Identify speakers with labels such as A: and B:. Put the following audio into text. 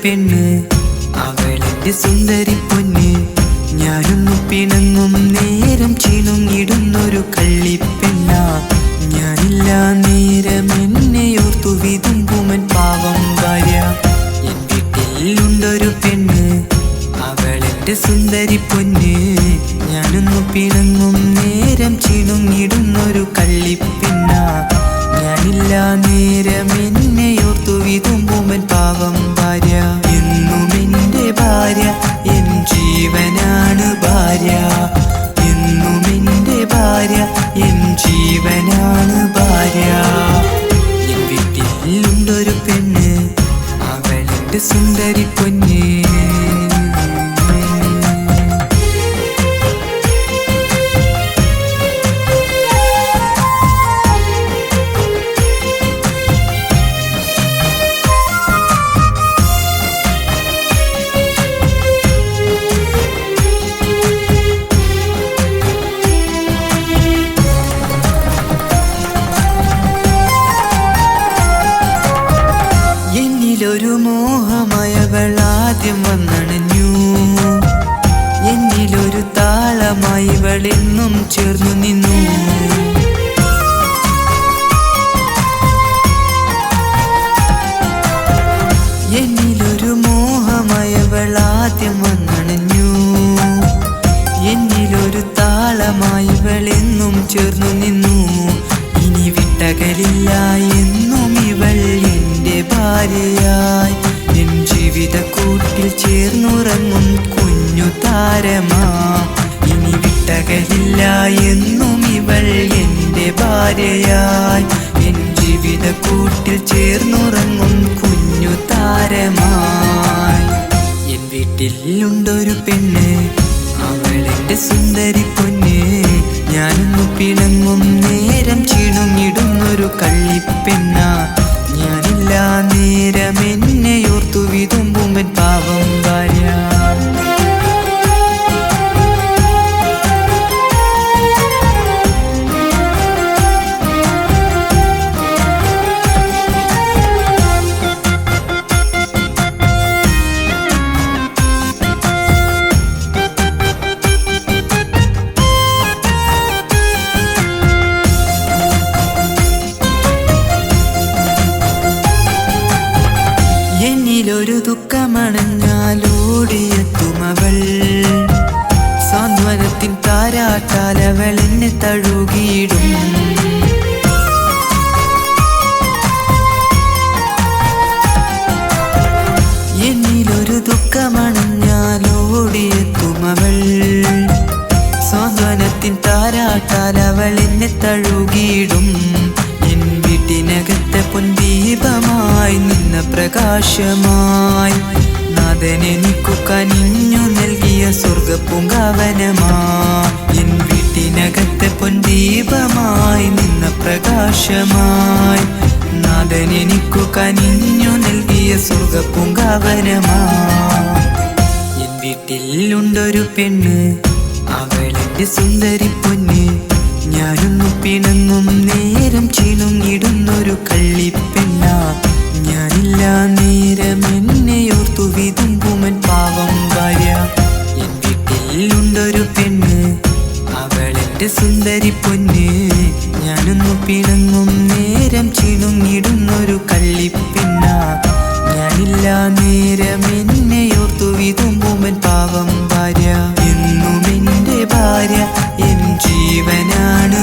A: പെണ്ണ്, അവളെന്റെ സുന്ദരി പൊന്ന്. ഞാനൊന്നു പിണങ്ങും നേരം ചിണുങ്ങിടുന്നൊരു കള്ളിപ്പെണ്ണ. ഞാനില്ല നേരം എന്നെ ഓർത്തു വിതുമ്പുമൻ പാവം ഭാര്യ. എൻ വീട്ടിലുണ്ടൊരു പെണ്ണ്, അവളെന്റെ സുന്ദരി പൊന്ന്. ഞാനൊന്നു പിണങ്ങും നേരം ചിണുങ്ങിടുന്നൊരു കള്ളിപ്പെണ്ണ. ഞാനില്ല നേരം എന്നെ ഓർത്തു വിതുമ്പുമൻ പാവം ഭാര്യ. എന്നും എന്റെ ഭാര്യ, എൻ ജീവനാണ് ഭാര്യ. എന്നും എന്റെ ഭാര്യ, എൻ ജീവനാണ് ഭാര്യ. എൻ വീട്ടിലുണ്ടൊരു പെണ്ണ്, അവളെന്റെ സുന്ദരി പൊന്ന്. എന്നിലൊരു മോഹമയവൾ ആദ്യം വന്നണഞ്ഞു. എന്നിലൊരു താളമായി ഇവളെന്നും ചേർന്നു നിന്നു. എന്നിലൊരു മോഹമയവൾ ആദ്യം വന്നണഞ്ഞു. എന്നിലൊരു താളമായി ഇവളെന്നും ചേർന്നു നിന്നു. ഇനി വിട്ടകലില്ല എന്നും ഇവൾ എന്റെ ഭാര്യയായി. എൻ ജീവിത കൂട്ടിൽ ചേർന്നുറങ്ങും കുഞ്ഞു താരമാ. ഇനി വിട്ടകലില്ല എന്നും ഇവൾ എന്റെ ഭാര്യയായി. എൻ ജീവിത കൂട്ടിൽ ചേർന്നുറങ്ങും കുഞ്ഞു താരമായി. എൻ വീട്ടിലുണ്ടൊരു പെണ്ണ്, അവളെന്റെ സുന്ദരി പൊന്ന്. ഞാനൊന്നു പിണങ്ങും നേരം ചിണുങ്ങിടുന്നൊരു കള്ളിപ്പെണ്ണ. ഞാനില്ല നേരം എന്നെ ഓർത്തു വിതുമ്പുമൻ പാവം ഭാര്യ. എന്നിലൊരു ദുഃഖമണഞ്ഞാലോടിയെത്തുമവൾ. സാന്ത്വനത്തിൻ താരാട്ടാൽ അവൾ എന്നെ തഴുകിയിടും. എന്നിലൊരു ദുഃഖമണഞ്ഞാലോടിയെത്തുമവൾ. സാന്ത്വനത്തിൻ താരാട്ടാൽ അവൾ എന്നെ തഴുകിയിടും. എൻ വീട്ടിനകത്തെ പൊൻദീപമായി നിന്ന പ്രകാശമായി. നാഥനെനിക്കു കനിഞ്ഞു നൽകിയ സ്വർഗപ്പൂങ്കാവനമാ. എൻ വീട്ടിനകത്തെ പൊൻദീപമായി നിന്ന പ്രകാശമായി. നാഥനെനിക്കു കനിഞ്ഞു നൽകിയ സ്വർഗപ്പൂങ്കാവനമാ. എൻ വീട്ടിലുണ്ടൊരു പെണ്ണ്, അവളെന്റെ സുന്ദരി പൊന്ന്. ഞാനൊന്നു പിണങ്ങും നേരം ചിണുങ്ങിടുന്നൊരു കള്ളിപ്പെണ്ണ. ഞാനില്ല നേരം എന്നെ ഓർത്തു വിതുമ്പുമൻ പാവം ഭാര്യ. എൻ വീട്ടിലുണ്ടൊരു പെണ്ണ്, അവളെന്റെ സുന്ദരി പൊന്ന്. ഞാനൊന്നു പിണങ്ങും നേരം ചിണുങ്ങിടുന്നൊരു കള്ളിപ്പെണ്ണ. ഞാനില്ല നേരം എന്നെ ഓർത്തു വിതുമ്പുമൻ പാവം ഭാര്യ. എന്നും എന്റെ ഭാര്യ, എൻ ജീവനാണ്